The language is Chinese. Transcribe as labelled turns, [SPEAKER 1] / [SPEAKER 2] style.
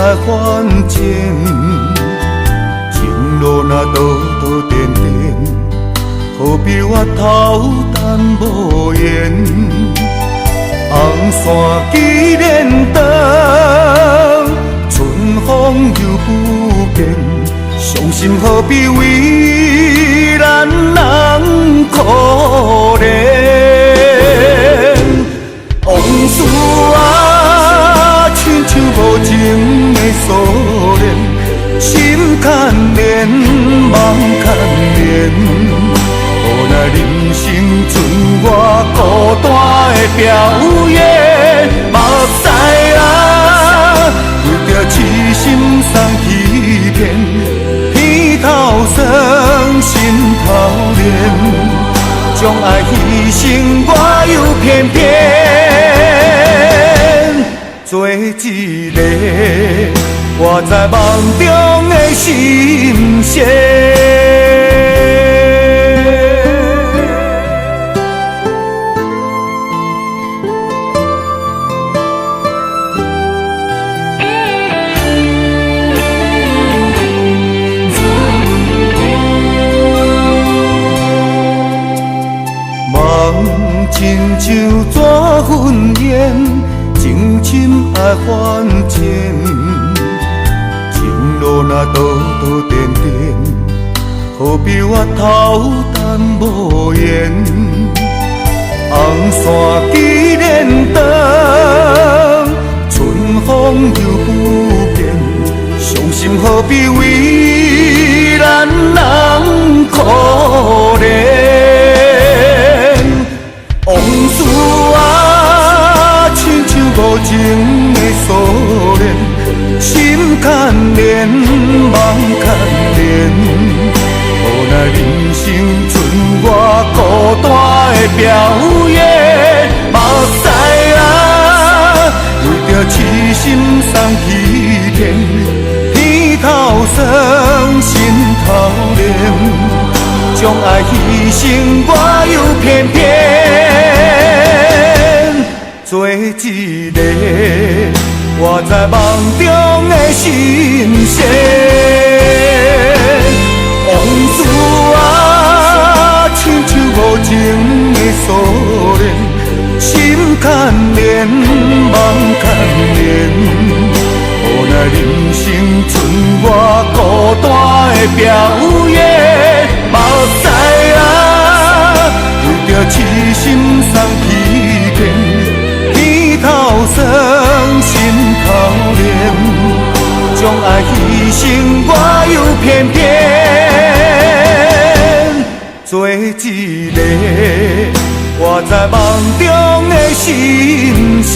[SPEAKER 1] 爱还钱，情路若兜兜颠颠，何必我头等无缘？红线既然长，春风又不见，伤心何必为咱人可怜？往事啊，亲像无情的锁链，心牵连，梦牵连，无奈人生剩我孤单的表演。目屎啊，为着痴心送欺骗，偏头酸，心头连。将爱牺牲，我又偏偏做一个活在梦中的心声。亲像纸粉烟，情深爱还钱，情路若兜兜颠颠，何必我头等无缘？红线既然长，春风又不见，伤心何必为咱人可怜？往事啊，亲像无情的锁链，心牵连，梦牵连，无奈人生剩我孤单的表演。目屎啊，为着痴心送欺骗，偏头酸，心头连。将爱牺牲，我又偏偏做一个活在梦中的心声。往事啊，亲像无情的锁链，心牵连，梦牵连。无奈人生剩我孤单的表演。目屎啊，为着痴心送欺骗，偏头酸，心头连。将爱牺牲，我又偏偏做一个活在梦中的心声。